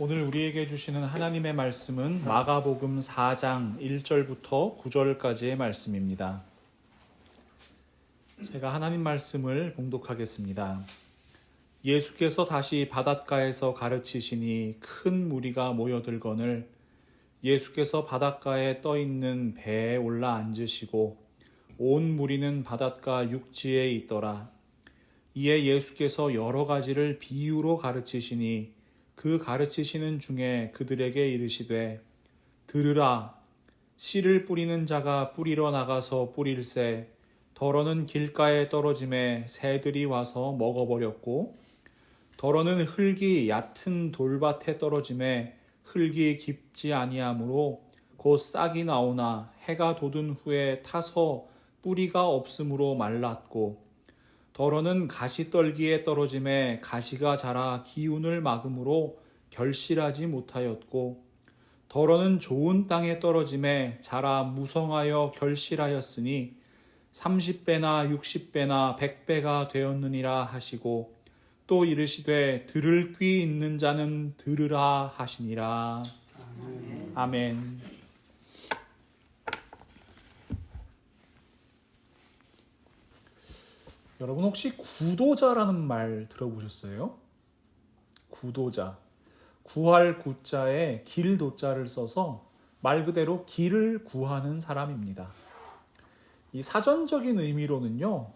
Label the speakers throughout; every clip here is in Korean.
Speaker 1: 오늘 우리에게 주시는 하나님의 말씀은 마가복음 4장 1절부터 9절까지의 말씀입니다. 제가 하나님 말씀을 봉독하겠습니다. 예수께서 다시 바닷가에서 가르치시니 큰 무리가 모여들거늘 예수께서 바닷가에 떠있는 배에 올라 앉으시고 온 무리는 바닷가 육지에 있더라. 이에 예수께서 여러 가지를 비유로 가르치시니 그 가르치시는 중에 그들에게 이르시되 들으라. 씨를 뿌리는 자가 뿌리러 나가서 뿌릴새 덜어는 길가에 떨어짐에 새들이 와서 먹어버렸고 덜어는 흙이 얕은 돌밭에 떨어짐에 흙이 깊지 아니하므로 곧 싹이 나오나 해가 돋은 후에 타서 뿌리가 없으므로 말랐고 덜어는 가시떨기에 떨어짐에 가시가 자라 기운을 막음으로 결실하지 못하였고 덜어는 좋은 땅에 떨어짐에 자라 무성하여 결실하였으니 30배나 60배나 100배가 되었느니라 하시고 또 이르시되 들을 귀 있는 자는 들으라 하시니라. 아멘. 여러분 혹시 구도자라는 말 들어보셨어요? 구도자. 구할 구자에 길도자를 써서 말 그대로 길을 구하는 사람입니다. 이 사전적인 의미로는요,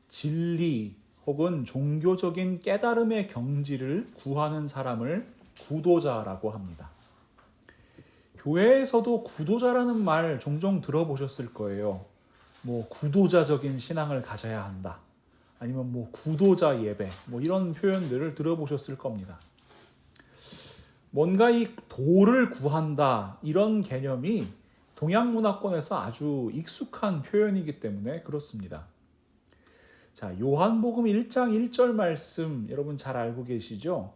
Speaker 1: 진리 혹은 종교적인 깨달음의 경지를 구하는 사람을 구도자라고 합니다. 교회에서도 구도자라는 말 종종 들어보셨을 거예요. 구도자적인 신앙을 가져야 한다. 아니면 구도자 예배, 이런 표현들을 들어보셨을 겁니다. 뭔가 이 도를 구한다, 이런 개념이 동양 문화권에서 아주 익숙한 표현이기 때문에 그렇습니다. 자, 요한복음 1장 1절 말씀 여러분 잘 알고 계시죠?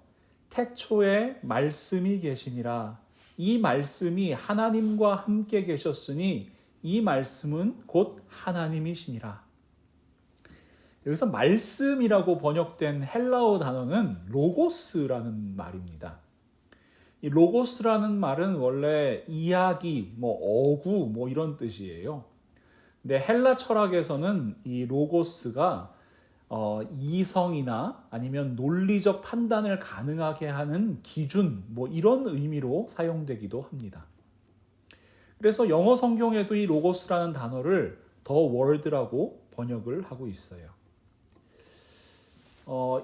Speaker 1: 태초에 말씀이 계시니라. 이 말씀이 하나님과 함께 계셨으니 이 말씀은 곧 하나님이시니라. 여기서 말씀이라고 번역된 헬라어 단어는 로고스라는 말입니다. 이 로고스라는 말은 원래 이야기, 어구, 이런 뜻이에요. 근데 헬라 철학에서는 이 로고스가 이성이나 아니면 논리적 판단을 가능하게 하는 기준, 이런 의미로 사용되기도 합니다. 그래서 영어 성경에도 이 로고스라는 단어를 더 월드라고 번역을 하고 있어요.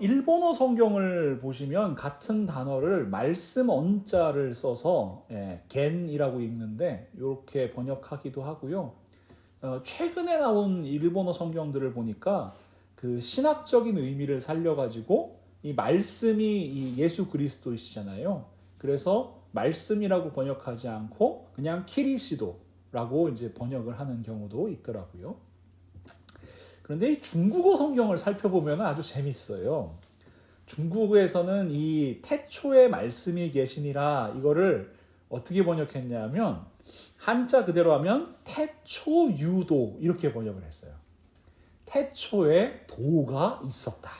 Speaker 1: 일본어 성경을 보시면 같은 단어를 말씀 언자를 써서 겐이라고 읽는데 이렇게 번역하기도 하고요. 최근에 나온 일본어 성경들을 보니까 그 신학적인 의미를 살려가지고 이 말씀이 이 예수 그리스도이시잖아요. 그래서 말씀이라고 번역하지 않고 그냥 키리시도라고 이제 번역을 하는 경우도 있더라고요. 그런데 이 중국어 성경을 살펴보면 아주 재밌어요. 중국어에서는 이 태초에 말씀이 계시니라 이거를 어떻게 번역했냐면 한자 그대로 하면 태초유도 이렇게 번역을 했어요. 태초에 도가 있었다.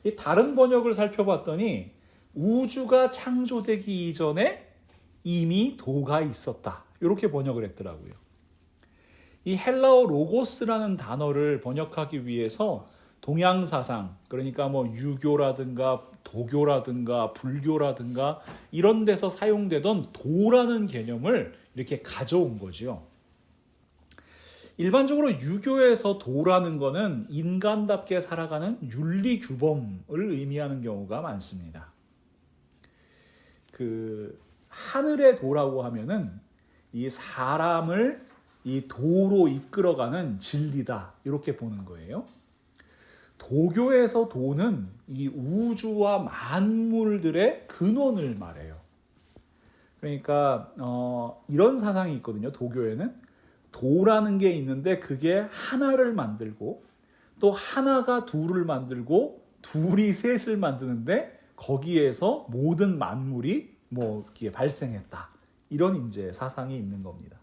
Speaker 1: 이 다른 번역을 살펴봤더니 우주가 창조되기 이전에 이미 도가 있었다. 이렇게 번역을 했더라고요. 이 헬라어 로고스라는 단어를 번역하기 위해서 동양 사상, 그러니까 유교라든가 도교라든가 불교라든가 이런 데서 사용되던 도라는 개념을 이렇게 가져온 거죠. 일반적으로 유교에서 도라는 거는 인간답게 살아가는 윤리 규범을 의미하는 경우가 많습니다. 그 하늘의 도라고 하면은 이 사람을 이 도로 이끌어가는 진리다 이렇게 보는 거예요. 도교에서 도는 이 우주와 만물들의 근원을 말해요. 그러니까 이런 사상이 있거든요. 도교에는 도라는 게 있는데 그게 하나를 만들고 또 하나가 둘을 만들고 둘이 셋을 만드는데 거기에서 모든 만물이 발생했다. 이런 이제 사상이 있는 겁니다.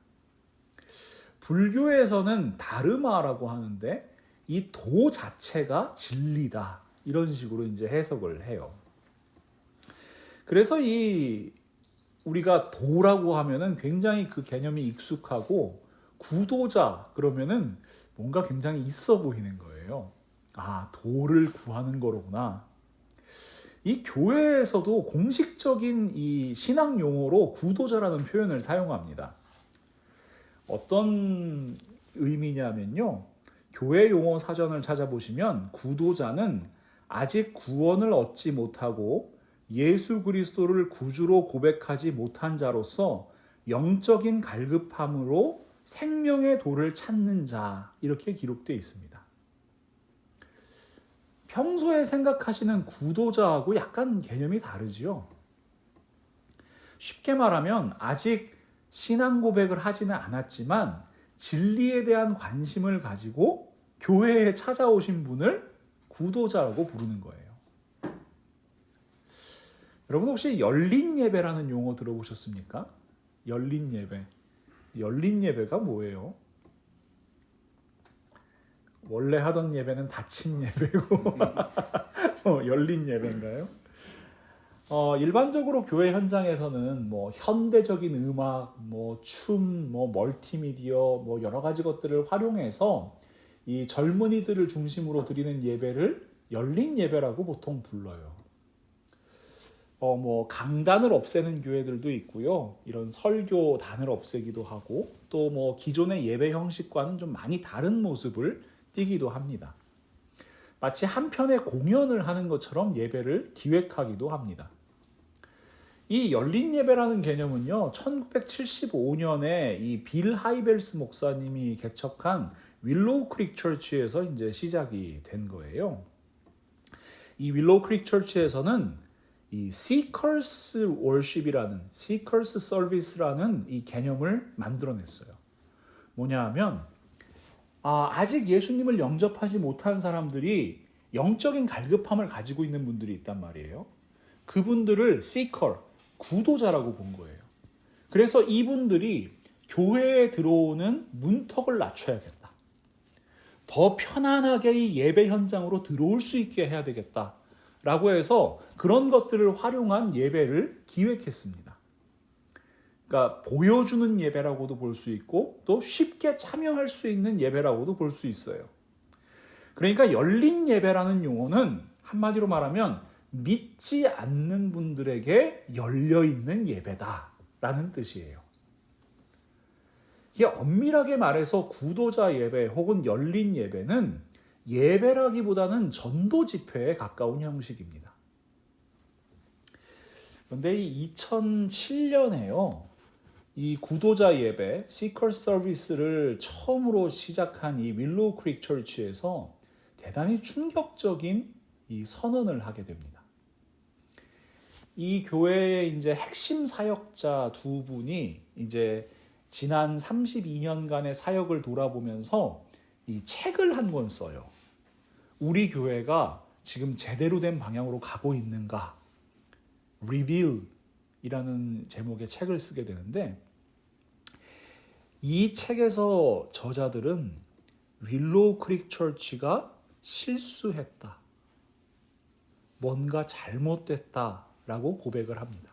Speaker 1: 불교에서는 다르마라고 하는데 이 도 자체가 진리다. 이런 식으로 이제 해석을 해요. 그래서 우리가 도라고 하면은 굉장히 그 개념이 익숙하고, 구도자 그러면은 뭔가 굉장히 있어 보이는 거예요. 아, 도를 구하는 거로구나. 이 교회에서도 공식적인 이 신앙 용어로 구도자라는 표현을 사용합니다. 어떤 의미냐면요, 교회 용어 사전을 찾아보시면 구도자는 아직 구원을 얻지 못하고 예수 그리스도를 구주로 고백하지 못한 자로서 영적인 갈급함으로 생명의 도를 찾는 자, 이렇게 기록되어 있습니다. 평소에 생각하시는 구도자하고 약간 개념이 다르지요. 쉽게 말하면 아직 신앙 고백을 하지는 않았지만 진리에 대한 관심을 가지고 교회에 찾아오신 분을 구도자라고 부르는 거예요. 여러분 혹시 열린 예배라는 용어 들어보셨습니까? 열린 예배. 열린 예배가 뭐예요? 원래 하던 예배는 닫힌 예배고 열린 예배인가요? 일반적으로 교회 현장에서는 뭐 현대적인 음악, 뭐 춤, 뭐 멀티미디어, 뭐 여러 가지 것들을 활용해서 이 젊은이들을 중심으로 드리는 예배를 열린 예배라고 보통 불러요. 뭐 강단을 없애는 교회들도 있고요. 이런 설교단을 없애기도 하고, 또 뭐 기존의 예배 형식과는 좀 많이 다른 모습을 띠기도 합니다. 마치 한 편의 공연을 하는 것처럼 예배를 기획하기도 합니다. 이 열린 예배라는 개념은요, 1975년에 이 빌 하이벨스 목사님이 개척한 윌로우 크릭 처치에서 이제 시작이 된 거예요. 이 윌로우 크릭 처치에서는 이 Seekers Worship이라는, Seekers Service라는 이 개념을 만들어냈어요. 뭐냐 하면, 아직 예수님을 영접하지 못한 사람들이 영적인 갈급함을 가지고 있는 분들이 있단 말이에요. 그분들을 Seeker, 구도자라고 본 거예요. 그래서 이분들이 교회에 들어오는 문턱을 낮춰야겠다. 더 편안하게 이 예배 현장으로 들어올 수 있게 해야 되겠다. 라고 해서 그런 것들을 활용한 예배를 기획했습니다. 그러니까 보여주는 예배라고도 볼 수 있고 또 쉽게 참여할 수 있는 예배라고도 볼 수 있어요. 그러니까 열린 예배라는 용어는 한마디로 말하면 믿지 않는 분들에게 열려있는 예배다라는 뜻이에요. 이게 엄밀하게 말해서 구도자 예배 혹은 열린 예배는 예배라기보다는 전도 집회에 가까운 형식입니다. 그런데 이 2007년에요. 이 구도자 예배, 시커 서비스를 처음으로 시작한 이 윌로우 크릭 처치에서 대단히 충격적인 이 선언을 하게 됩니다. 이 교회의 이제 핵심 사역자 두 분이 이제 지난 32년간의 사역을 돌아보면서 이 책을 한 권 써요. 우리 교회가 지금 제대로 된 방향으로 가고 있는가? Reveal이라는 제목의 책을 쓰게 되는데, 이 책에서 저자들은 윌로우 크릭 처치가 실수했다, 뭔가 잘못됐다라고 고백을 합니다.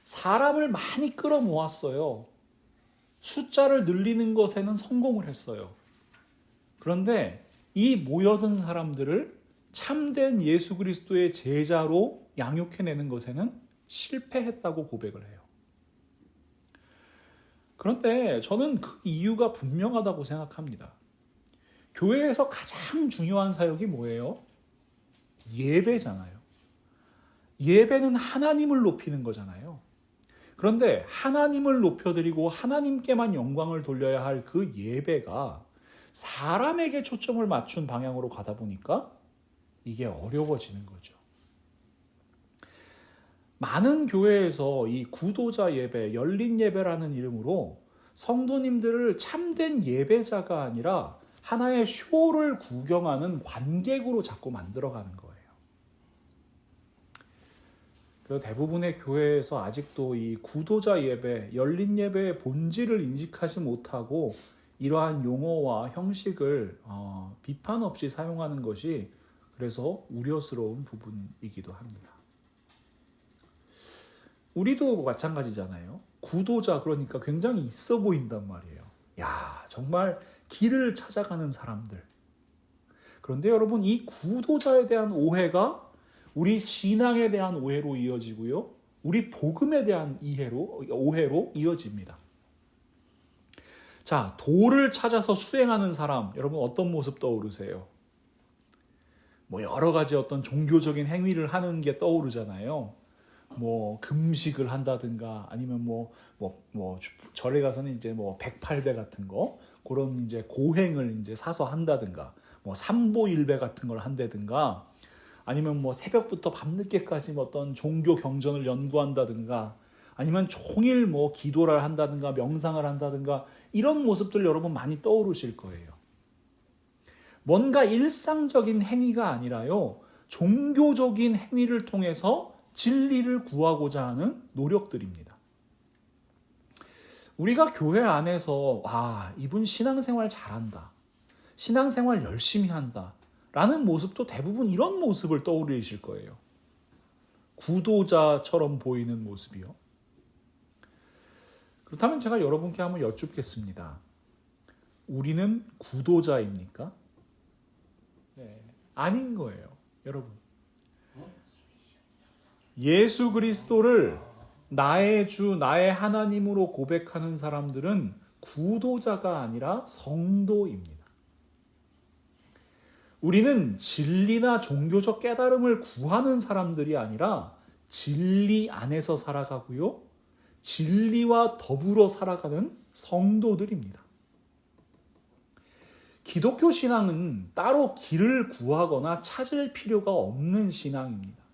Speaker 1: 사람을 많이 끌어모았어요. 숫자를 늘리는 것에는 성공을 했어요. 그런데 이 모여든 사람들을 참된 예수 그리스도의 제자로 양육해내는 것에는 실패했다고 고백을 해요. 그런데 저는 그 이유가 분명하다고 생각합니다. 교회에서 가장 중요한 사역이 뭐예요? 예배잖아요. 예배는 하나님을 높이는 거잖아요. 그런데 하나님을 높여드리고 하나님께만 영광을 돌려야 할 그 예배가 사람에게 초점을 맞춘 방향으로 가다 보니까 이게 어려워지는 거죠. 많은 교회에서 이 구도자 예배, 열린 예배라는 이름으로 성도님들을 참된 예배자가 아니라 하나의 쇼를 구경하는 관객으로 자꾸 만들어가는 거예요. 그래서 대부분의 교회에서 아직도 이 구도자 예배, 열린 예배의 본질을 인식하지 못하고 이러한 용어와 형식을 비판 없이 사용하는 것이 그래서 우려스러운 부분이기도 합니다. 우리도 마찬가지잖아요. 구도자, 그러니까 굉장히 있어 보인단 말이에요. 야, 정말 길을 찾아가는 사람들. 그런데 여러분, 이 구도자에 대한 오해가 우리 신앙에 대한 오해로 이어지고요. 우리 복음에 대한 오해로 이어집니다. 자, 도를 찾아서 수행하는 사람, 여러분 어떤 모습 떠오르세요? 뭐 여러 가지 어떤 종교적인 행위를 하는 게 떠오르잖아요. 뭐 금식을 한다든가 아니면 뭐 절에 가서는 이제 뭐 108배 같은 거 그런 이제 고행을 이제 사서 한다든가 뭐 삼보일배 같은 걸 한다든가 아니면 뭐 새벽부터 밤늦게까지 어떤 종교 경전을 연구한다든가 아니면 종일 뭐 기도를 한다든가 명상을 한다든가 이런 모습들 여러분 많이 떠오르실 거예요. 뭔가 일상적인 행위가 아니라요. 종교적인 행위를 통해서 진리를 구하고자 하는 노력들입니다. 우리가 교회 안에서 이분 신앙생활 잘한다. 신앙생활 열심히 한다. 라는 모습도 대부분 이런 모습을 떠올리실 거예요. 구도자처럼 보이는 모습이요. 그렇다면 제가 여러분께 한번 여쭙겠습니다. 우리는 구도자입니까? 네, 아닌 거예요, 여러분. 예수 그리스도를 나의 주, 나의 하나님으로 고백하는 사람들은 구도자가 아니라 성도입니다. 우리는 진리나 종교적 깨달음을 구하는 사람들이 아니라 진리 안에서 살아가고요. 진리와 더불어 살아가는 성도들입니다. 기독교 신앙은 따로 길을 구하거나 찾을 필요가 없는 신앙입니다.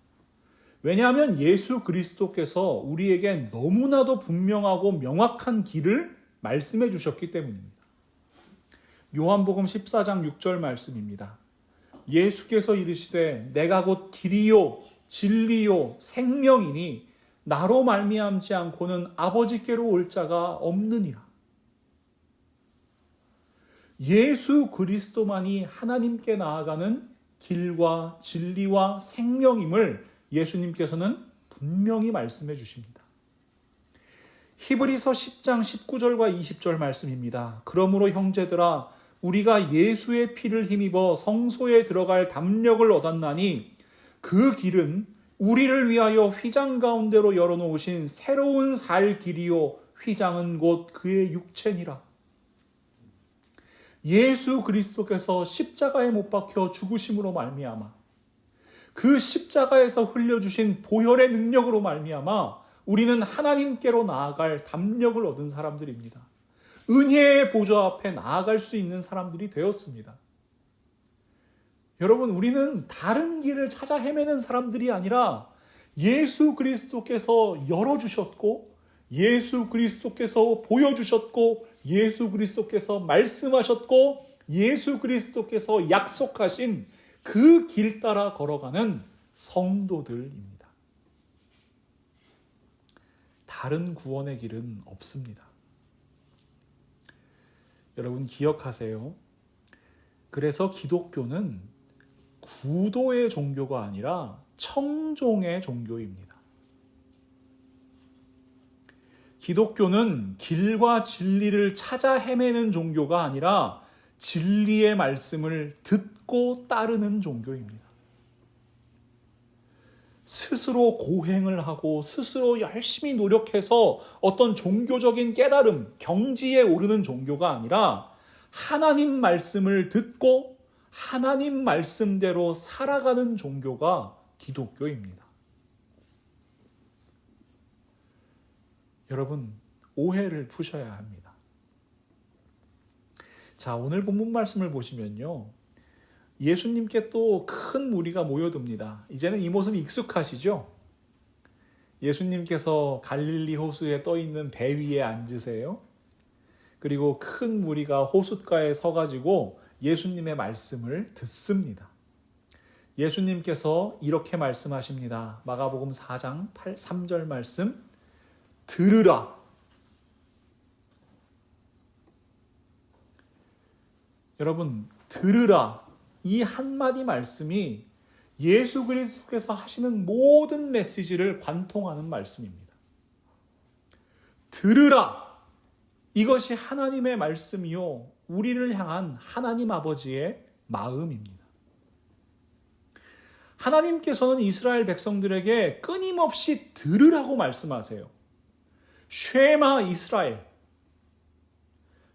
Speaker 1: 왜냐하면 예수 그리스도께서 우리에게 너무나도 분명하고 명확한 길을 말씀해 주셨기 때문입니다. 요한복음 14장 6절 말씀입니다. 예수께서 이르시되 내가 곧 길이요 진리요 생명이니 나로 말미암지 않고는 아버지께로 올 자가 없느니라. 예수 그리스도만이 하나님께 나아가는 길과 진리와 생명임을 예수님께서는 분명히 말씀해 주십니다. 히브리서 10장 19절과 20절 말씀입니다. 그러므로 형제들아 우리가 예수의 피를 힘입어 성소에 들어갈 담력을 얻었나니 그 길은 우리를 위하여 휘장 가운데로 열어놓으신 새로운 살 길이요 휘장은 곧 그의 육체니라. 예수 그리스도께서 십자가에 못 박혀 죽으심으로 말미암아 그 십자가에서 흘려주신 보혈의 능력으로 말미암아 우리는 하나님께로 나아갈 담력을 얻은 사람들입니다. 은혜의 보좌 앞에 나아갈 수 있는 사람들이 되었습니다. 여러분, 우리는 다른 길을 찾아 헤매는 사람들이 아니라 예수 그리스도께서 열어주셨고 예수 그리스도께서 보여주셨고 예수 그리스도께서 말씀하셨고 예수 그리스도께서 약속하신 그 길 따라 걸어가는 성도들입니다. 다른 구원의 길은 없습니다. 여러분 기억하세요. 그래서 기독교는 구도의 종교가 아니라 청종의 종교입니다. 기독교는 길과 진리를 찾아 헤매는 종교가 아니라 진리의 말씀을 듣고 따르는 종교입니다. 스스로 고행을 하고 스스로 열심히 노력해서 어떤 종교적인 깨달음, 경지에 오르는 종교가 아니라 하나님 말씀을 듣고 하나님 말씀대로 살아가는 종교가 기독교입니다. 여러분, 오해를 푸셔야 합니다. 자, 오늘 본문 말씀을 보시면요. 예수님께 또 큰 무리가 모여듭니다. 이제는 이 모습이 익숙하시죠? 예수님께서 갈릴리 호수에 떠 있는 배 위에 앉으세요. 그리고 큰 무리가 호숫가에 서가지고 예수님의 말씀을 듣습니다. 예수님께서 이렇게 말씀하십니다. 마가복음 4장 3절 말씀, 들으라. 여러분, 들으라. 이 한마디 말씀이 예수 그리스도께서 하시는 모든 메시지를 관통하는 말씀입니다. 들으라! 이것이 하나님의 말씀이요, 우리를 향한 하나님 아버지의 마음입니다. 하나님께서는 이스라엘 백성들에게 끊임없이 들으라고 말씀하세요. 쉐마 이스라엘.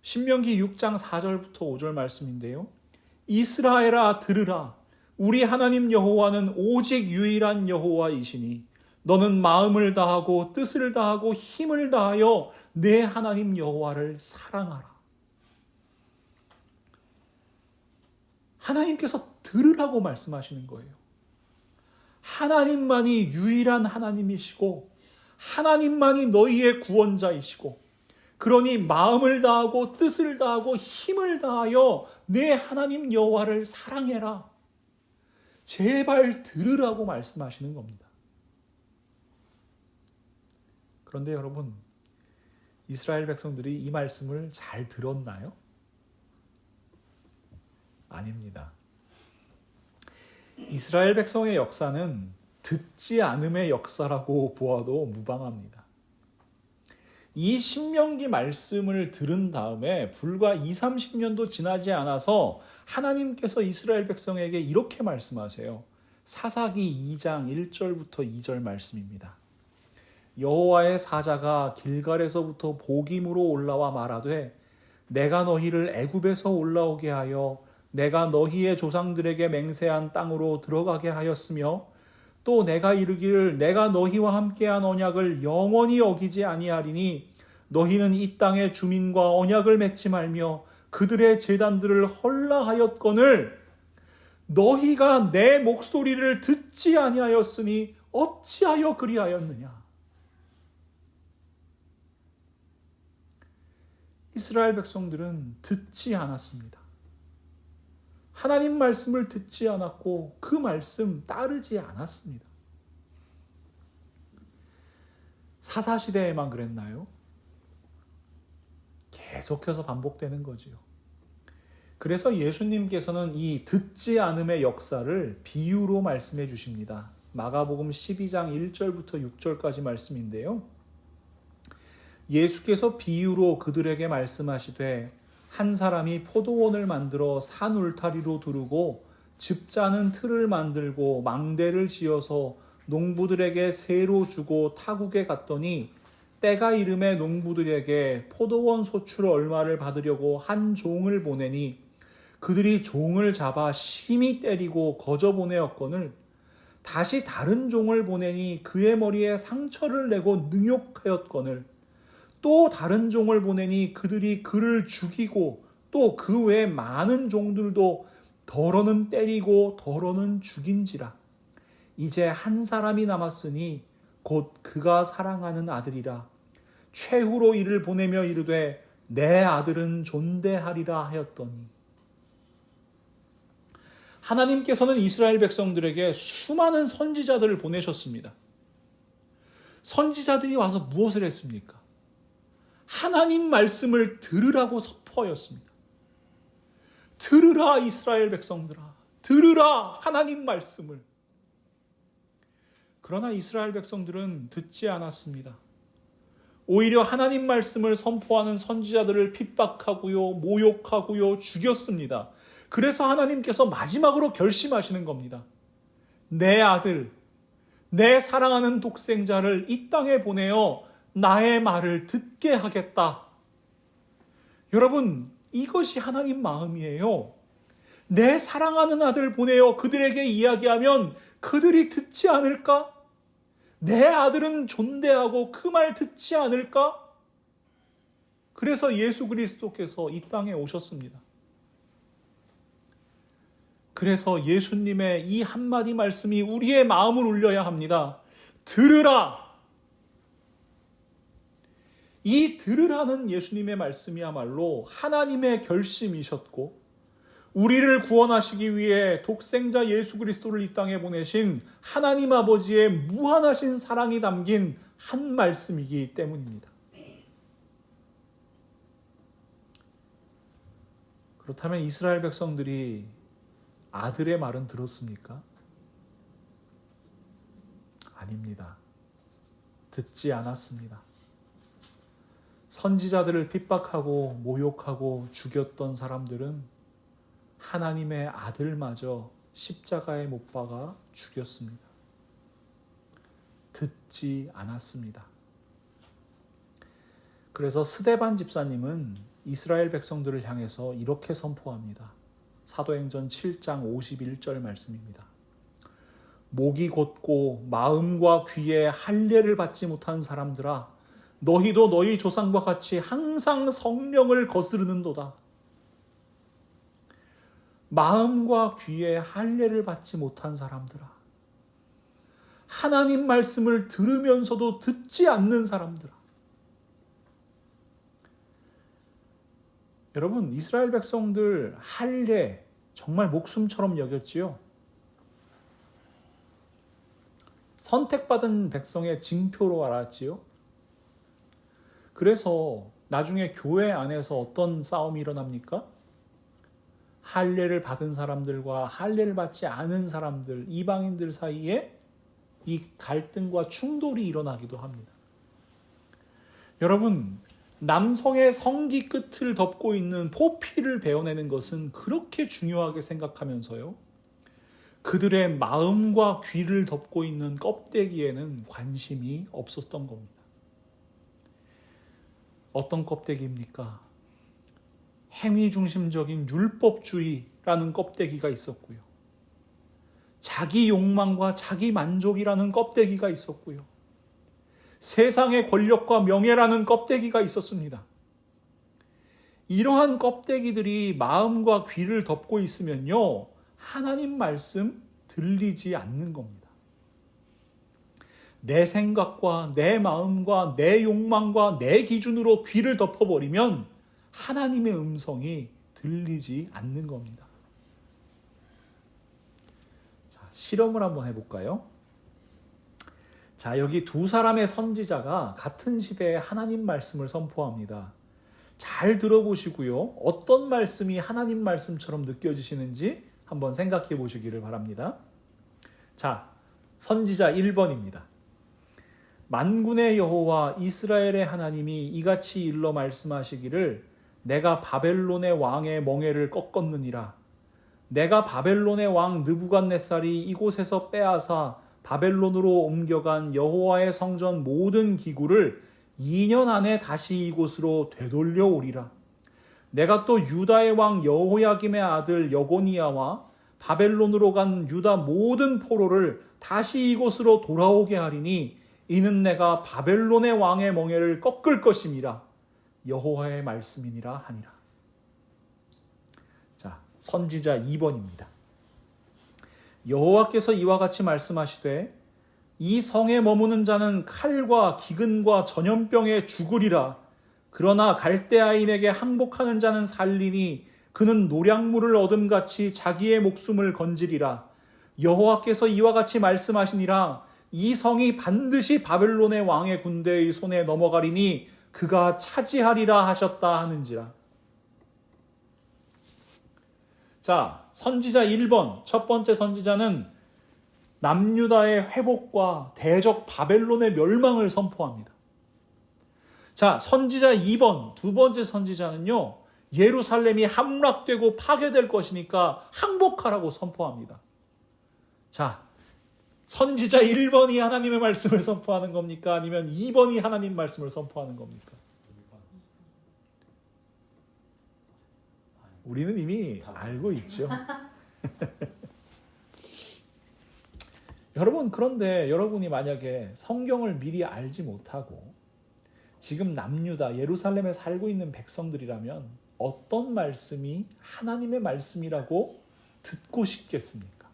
Speaker 1: 신명기 6장 4절부터 5절 말씀인데요. 이스라엘아 들으라. 우리 하나님 여호와는 오직 유일한 여호와이시니 너는 마음을 다하고 뜻을 다하고 힘을 다하여 내 하나님 여호와를 사랑하라. 하나님께서 들으라고 말씀하시는 거예요. 하나님만이 유일한 하나님이시고 하나님만이 너희의 구원자이시고, 그러니 마음을 다하고 뜻을 다하고 힘을 다하여 내 하나님 여호와를 사랑해라. 제발 들으라고 말씀하시는 겁니다. 그런데 여러분, 이스라엘 백성들이 이 말씀을 잘 들었나요? 아닙니다. 이스라엘 백성의 역사는 듣지 않음의 역사라고 보아도 무방합니다. 이 신명기 말씀을 들은 다음에 불과 20-30년도 지나지 않아서 하나님께서 이스라엘 백성에게 이렇게 말씀하세요. 사사기 2장 1절부터 2절 말씀입니다. 여호와의 사자가 길갈에서부터 보김으로 올라와 말하되 내가 너희를 애굽에서 올라오게 하여 내가 너희의 조상들에게 맹세한 땅으로 들어가게 하였으며 또 내가 이르기를 내가 너희와 함께한 언약을 영원히 어기지 아니하리니 너희는 이 땅의 주민과 언약을 맺지 말며 그들의 제단들을 헐라하였거늘 너희가 내 목소리를 듣지 아니하였으니 어찌하여 그리하였느냐. 이스라엘 백성들은 듣지 않았습니다. 하나님 말씀을 듣지 않았고 그 말씀 따르지 않았습니다. 사사시대에만 그랬나요? 계속해서 반복되는 거지요. 그래서 예수님께서는 이 듣지 않음의 역사를 비유로 말씀해 주십니다. 마가복음 12장 1절부터 6절까지 말씀인데요. 예수께서 비유로 그들에게 말씀하시되 한 사람이 포도원을 만들어 산 울타리로 두르고 집 짜는 틀을 만들고 망대를 지어서 농부들에게 세로 주고 타국에 갔더니 때가 이름에 농부들에게 포도원 소출 얼마를 받으려고 한 종을 보내니 그들이 종을 잡아 심히 때리고 거저 보내었거늘 다시 다른 종을 보내니 그의 머리에 상처를 내고 능욕하였거늘 또 다른 종을 보내니 그들이 그를 죽이고 또 그 외 많은 종들도 더러는 때리고 더러는 죽인지라. 이제 한 사람이 남았으니 곧 그가 사랑하는 아들이라. 최후로 이를 보내며 이르되 내 아들은 존대하리라 하였더니. 하나님께서는 이스라엘 백성들에게 수많은 선지자들을 보내셨습니다. 선지자들이 와서 무엇을 했습니까? 하나님 말씀을 들으라고 선포하였습니다. 들으라 이스라엘 백성들아, 들으라 하나님 말씀을. 그러나 이스라엘 백성들은 듣지 않았습니다. 오히려 하나님 말씀을 선포하는 선지자들을 핍박하고요, 모욕하고요, 죽였습니다. 그래서 하나님께서 마지막으로 결심하시는 겁니다. 내 아들, 내 사랑하는 독생자를 이 땅에 보내어 나의 말을 듣게 하겠다. 여러분, 이것이 하나님 마음이에요. 내 사랑하는 아들 보내어 그들에게 이야기하면 그들이 듣지 않을까? 내 아들은 존대하고 그 말 듣지 않을까? 그래서 예수 그리스도께서 이 땅에 오셨습니다. 그래서 예수님의 이 한마디 말씀이 우리의 마음을 울려야 합니다. 들으라! 이 들으라는 예수님의 말씀이야말로 하나님의 결심이셨고 우리를 구원하시기 위해 독생자 예수 그리스도를 이 땅에 보내신 하나님 아버지의 무한하신 사랑이 담긴 한 말씀이기 때문입니다. 그렇다면 이스라엘 백성들이 아들의 말은 들었습니까? 아닙니다. 듣지 않았습니다. 선지자들을 핍박하고 모욕하고 죽였던 사람들은 하나님의 아들마저 십자가에 못 박아 죽였습니다. 듣지 않았습니다. 그래서 스데반 집사님은 이스라엘 백성들을 향해서 이렇게 선포합니다. 사도행전 7장 51절 말씀입니다. 목이 곧고 마음과 귀에 할례를 받지 못한 사람들아, 너희도 너희 조상과 같이 항상 성령을 거스르는도다. 마음과 귀에 할례를 받지 못한 사람들아, 하나님 말씀을 들으면서도 듣지 않는 사람들아. 여러분, 이스라엘 백성들 할례 정말 목숨처럼 여겼지요. 선택받은 백성의 징표로 알았지요. 그래서 나중에 교회 안에서 어떤 싸움이 일어납니까? 할례를 받은 사람들과 할례를 받지 않은 사람들, 이방인들 사이에 이 갈등과 충돌이 일어나기도 합니다. 여러분, 남성의 성기 끝을 덮고 있는 포피를 베어내는 것은 그렇게 중요하게 생각하면서요, 그들의 마음과 귀를 덮고 있는 껍데기에는 관심이 없었던 겁니다. 어떤 껍데기입니까? 행위중심적인 율법주의라는 껍데기가 있었고요. 자기 욕망과 자기 만족이라는 껍데기가 있었고요. 세상의 권력과 명예라는 껍데기가 있었습니다. 이러한 껍데기들이 마음과 귀를 덮고 있으면요, 하나님 말씀 들리지 않는 겁니다. 내 생각과 내 마음과 내 욕망과 내 기준으로 귀를 덮어버리면 하나님의 음성이 들리지 않는 겁니다. 자, 실험을 한번 해볼까요? 자, 여기 두 사람의 선지자가 같은 시대에 하나님 말씀을 선포합니다. 잘 들어보시고요. 어떤 말씀이 하나님 말씀처럼 느껴지시는지 한번 생각해 보시기를 바랍니다. 자, 선지자 1번입니다. 만군의 여호와 이스라엘의 하나님이 이같이 일러 말씀하시기를 내가 바벨론의 왕의 멍에를 꺾었느니라. 내가 바벨론의 왕 느부갓네살이 이곳에서 빼앗아 바벨론으로 옮겨간 여호와의 성전 모든 기구를 2년 안에 다시 이곳으로 되돌려 오리라. 내가 또 유다의 왕 여호야김의 아들 여고니야와 바벨론으로 간 유다 모든 포로를 다시 이곳으로 돌아오게 하리니 이는 내가 바벨론의 왕의 멍에를 꺾을 것임이라. 여호와의 말씀이니라 하니라. 자, 선지자 2번입니다. 여호와께서 이와 같이 말씀하시되 이 성에 머무는 자는 칼과 기근과 전염병에 죽으리라. 그러나 갈대아인에게 항복하는 자는 살리니 그는 노량물을 얻음같이 자기의 목숨을 건지리라. 여호와께서 이와 같이 말씀하시니라. 이 성이 반드시 바벨론의 왕의 군대의 손에 넘어가리니 그가 차지하리라 하셨다 하는지라. 자, 선지자 1번, 첫 번째 선지자는 남유다의 회복과 대적 바벨론의 멸망을 선포합니다. 자, 선지자 2번, 두 번째 선지자는요, 예루살렘이 함락되고 파괴될 것이니까 항복하라고 선포합니다. 자, 선지자 1번이 하나님의 말씀을 선포하는 겁니까? 아니면 2번이 하나님 말씀을 선포하는 겁니까? 우리는 이미 알고 있죠. 여러분, 그런데 여러분이 만약에 성경을 미리 알지 못하고 지금 남유다 예루살렘에 살고 있는 백성들이라면 어떤 말씀이 하나님의 말씀이라고 듣고 싶겠습니까?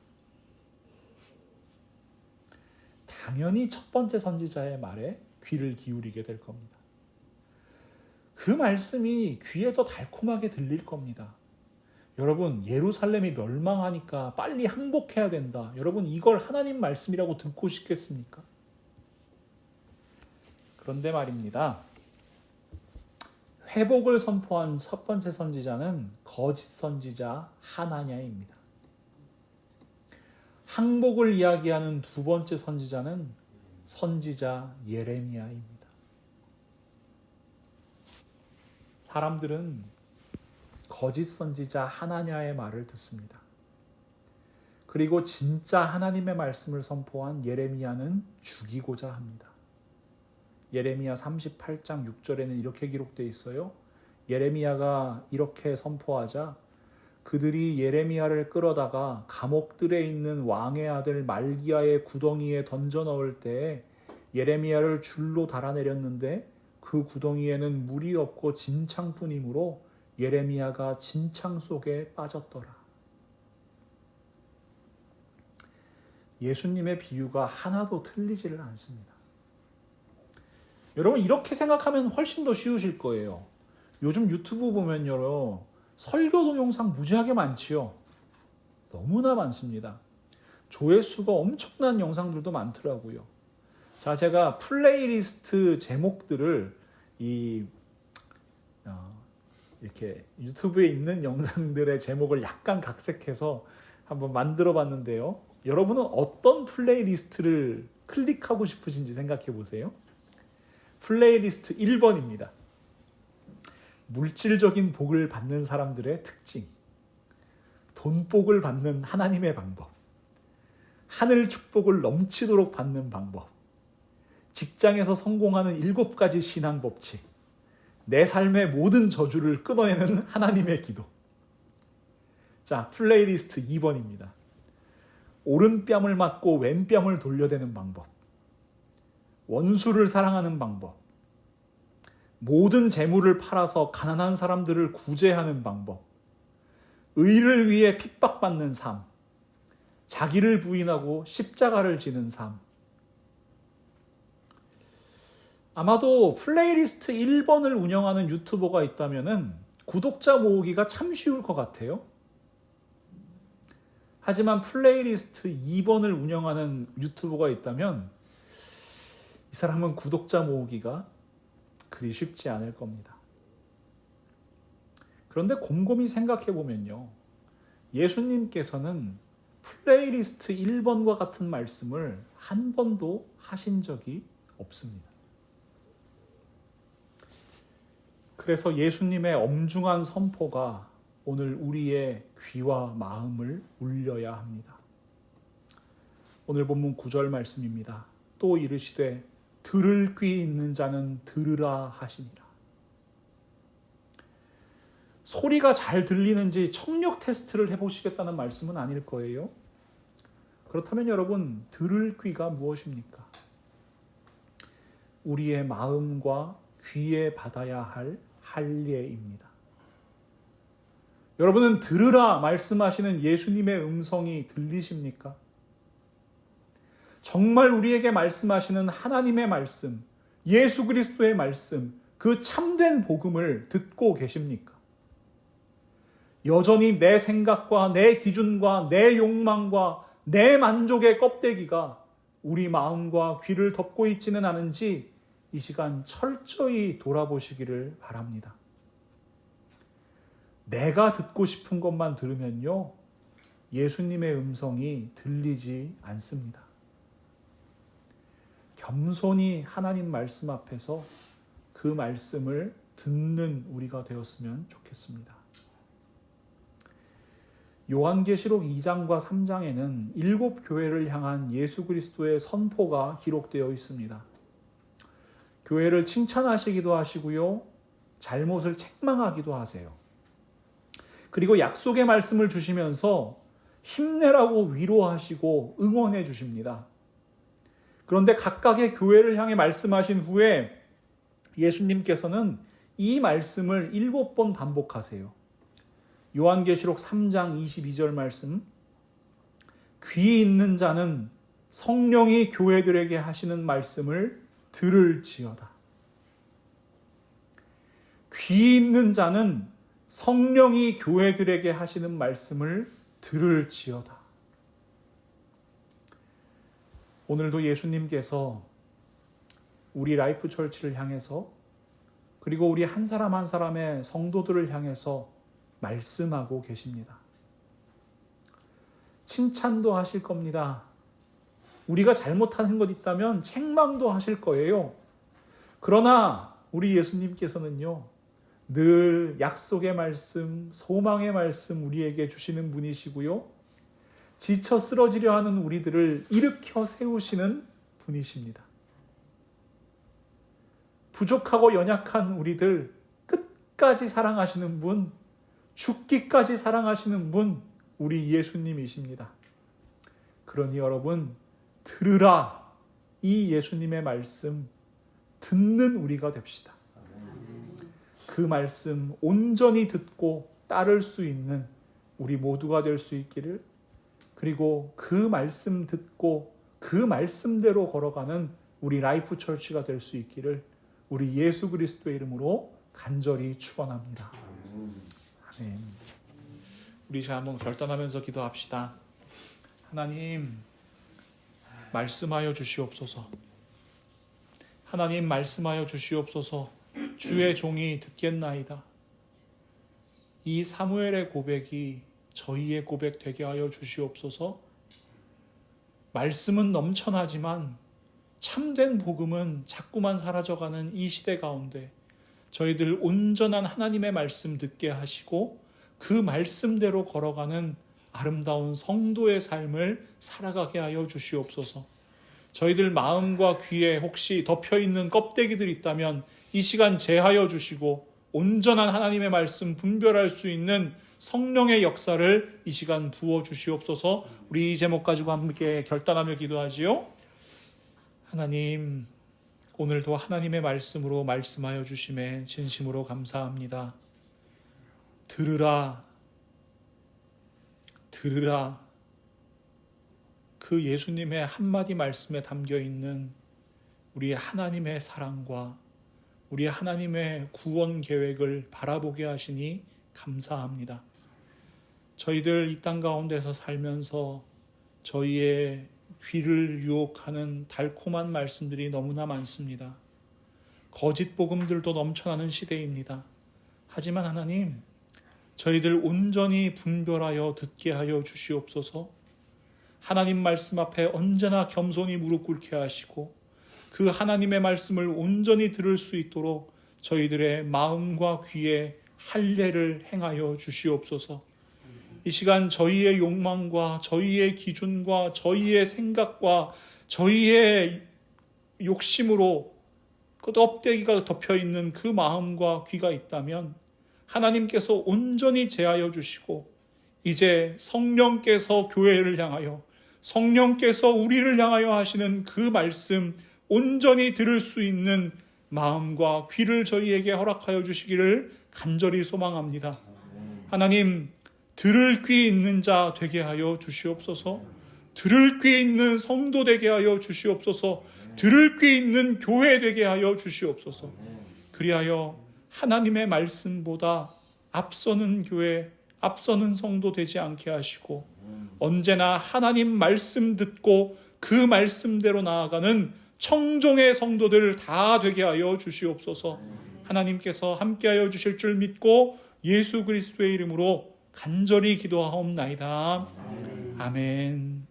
Speaker 1: 당연히 첫 번째 선지자의 말에 귀를 기울이게 될 겁니다. 그 말씀이 귀에 더 달콤하게 들릴 겁니다. 여러분, 예루살렘이 멸망하니까 빨리 항복해야 된다. 여러분, 이걸 하나님 말씀이라고 듣고 싶겠습니까? 그런데 말입니다. 회복을 선포한 첫 번째 선지자는 거짓 선지자 하나냐입니다. 항복을 이야기하는 두 번째 선지자는 선지자 예레미야입니다. 사람들은 거짓 선지자 하나냐의 말을 듣습니다. 그리고 진짜 하나님의 말씀을 선포한 예레미야는 죽이고자 합니다. 예레미야 38장 6절에는 이렇게 기록되어 있어요. 예레미야가 이렇게 선포하자 그들이 예레미야를 끌어다가 감옥들에 있는 왕의 아들 말기야의 구덩이에 던져 넣을 때에 예레미야를 줄로 달아내렸는데 그 구덩이에는 물이 없고 진창뿐이므로 예레미야가 진창 속에 빠졌더라. 예수님의 비유가 하나도 틀리지를 않습니다. 여러분 이렇게 생각하면 훨씬 더 쉬우실 거예요. 요즘 유튜브 보면요. 설교 동영상 무지하게 많지요. 너무나 많습니다. 조회수가 엄청난 영상들도 많더라고요. 자, 제가 플레이리스트 제목들을 이렇게 유튜브에 있는 영상들의 제목을 약간 각색해서 한번 만들어 봤는데요. 여러분은 어떤 플레이리스트를 클릭하고 싶으신지 생각해 보세요. 플레이리스트 1번입니다. 물질적인 복을 받는 사람들의 특징, 돈복을 받는 하나님의 방법, 하늘 축복을 넘치도록 받는 방법, 직장에서 성공하는 7가지 신앙 법칙, 내 삶의 모든 저주를 끊어내는 하나님의 기도. 자, 플레이리스트 2번입니다. 오른뺨을 맞고 왼뺨을 돌려대는 방법, 원수를 사랑하는 방법, 모든 재물을 팔아서 가난한 사람들을 구제하는 방법, 의를 위해 핍박받는 삶, 자기를 부인하고 십자가를 지는 삶. 아마도 플레이리스트 1번을 운영하는 유튜버가 있다면 구독자 모으기가 참 쉬울 것 같아요. 하지만 플레이리스트 2번을 운영하는 유튜버가 있다면 이 사람은 구독자 모으기가 그리 쉽지 않을 겁니다. 그런데 곰곰이 생각해 보면요. 예수님께서는 플레이리스트 1번과 같은 말씀을 한 번도 하신 적이 없습니다. 그래서 예수님의 엄중한 선포가 오늘 우리의 귀와 마음을 울려야 합니다. 오늘 본문 9절 말씀입니다. 또 이르시되 들을 귀 있는 자는 들으라 하시니라. 소리가 잘 들리는지 청력 테스트를 해보시겠다는 말씀은 아닐 거예요. 그렇다면 여러분, 들을 귀가 무엇입니까? 우리의 마음과 귀에 받아야 할 할례입니다. 여러분은 들으라 말씀하시는 예수님의 음성이 들리십니까? 정말 우리에게 말씀하시는 하나님의 말씀, 예수 그리스도의 말씀, 그 참된 복음을 듣고 계십니까? 여전히 내 생각과 내 기준과 내 욕망과 내 만족의 껍데기가 우리 마음과 귀를 덮고 있지는 않은지 이 시간 철저히 돌아보시기를 바랍니다. 내가 듣고 싶은 것만 들으면요, 예수님의 음성이 들리지 않습니다. 겸손히 하나님 말씀 앞에서 그 말씀을 듣는 우리가 되었으면 좋겠습니다. 요한계시록 2장과 3장에는 7 교회를 향한 예수 그리스도의 선포가 기록되어 있습니다. 교회를 칭찬하시기도 하시고요, 잘못을 책망하기도 하세요. 그리고 약속의 말씀을 주시면서 힘내라고 위로하시고 응원해 주십니다. 그런데 각각의 교회를 향해 말씀하신 후에 예수님께서는 이 말씀을 7번 반복하세요. 요한계시록 3장 22절 말씀, 귀 있는 자는 성령이 교회들에게 하시는 말씀을 들을지어다. 귀 있는 자는 성령이 교회들에게 하시는 말씀을 들을지어다. 오늘도 예수님께서 우리 라이프 철치를 향해서, 그리고 우리 한 사람 한 사람의 성도들을 향해서 말씀하고 계십니다. 칭찬도 하실 겁니다. 우리가 잘못하는 것 있다면 책망도 하실 거예요. 그러나 우리 예수님께서는요, 늘 약속의 말씀, 소망의 말씀 우리에게 주시는 분이시고요, 지쳐 쓰러지려 하는 우리들을 일으켜 세우시는 분이십니다. 부족하고 연약한 우리들 끝까지 사랑하시는 분, 죽기까지 사랑하시는 분, 우리 예수님이십니다. 그러니 여러분, 들으라, 이 예수님의 말씀 듣는 우리가 됩시다. 그 말씀 온전히 듣고 따를 수 있는 우리 모두가 될 수 있기를, 그리고 그 말씀 듣고 그 말씀대로 걸어가는 우리 라이프 철치가 될 수 있기를 우리 예수 그리스도의 이름으로 간절히 축원합니다. 아멘. 우리 이제 한번 결단하면서 기도합시다. 하나님, 말씀하여 주시옵소서. 하나님, 말씀하여 주시옵소서. 주의 종이 듣겠나이다. 이 사무엘의 고백이 저희의 고백 되게 하여 주시옵소서. 말씀은 넘쳐나지만 참된 복음은 자꾸만 사라져가는 이 시대 가운데 저희들 온전한 하나님의 말씀 듣게 하시고 그 말씀대로 걸어가는 아름다운 성도의 삶을 살아가게 하여 주시옵소서. 저희들 마음과 귀에 혹시 덮여있는 껍데기들이 있다면 이 시간 제하여 주시고 온전한 하나님의 말씀 분별할 수 있는 성령의 역사를 이 시간 부어 주시옵소서. 우리 이 제목 가지고 함께 결단하며 기도하지요. 하나님, 오늘도 하나님의 말씀으로 말씀하여 주심에 진심으로 감사합니다. 들으라, 들으라. 그 예수님의 한마디 말씀에 담겨있는 우리 하나님의 사랑과 우리 하나님의 구원 계획을 바라보게 하시니 감사합니다. 저희들 이 땅 가운데서 살면서 저희의 귀를 유혹하는 달콤한 말씀들이 너무나 많습니다. 거짓 복음들도 넘쳐나는 시대입니다. 하지만 하나님, 저희들 온전히 분별하여 듣게 하여 주시옵소서. 하나님 말씀 앞에 언제나 겸손히 무릎 꿇게 하시고 그 하나님의 말씀을 온전히 들을 수 있도록 저희들의 마음과 귀에 할례를 행하여 주시옵소서. 이 시간 저희의 욕망과 저희의 기준과 저희의 생각과 저희의 욕심으로 그 껍데기가 덮여있는 그 마음과 귀가 있다면 하나님께서 온전히 제하여 주시고 이제 성령께서 교회를 향하여, 성령께서 우리를 향하여 하시는 그 말씀 온전히 들을 수 있는 마음과 귀를 저희에게 허락하여 주시기를 간절히 소망합니다. 하나님, 들을 귀 있는 자 되게 하여 주시옵소서. 들을 귀 있는 성도 되게 하여 주시옵소서. 들을 귀 있는 교회 되게 하여 주시옵소서. 그리하여 하나님의 말씀보다 앞서는 교회, 앞서는 성도 되지 않게 하시고 언제나 하나님 말씀 듣고 그 말씀대로 나아가는 청종의 성도들 다 되게 하여 주시옵소서. 하나님께서 함께하여 주실 줄 믿고 예수 그리스도의 이름으로 간절히 기도하옵나이다. 아멘.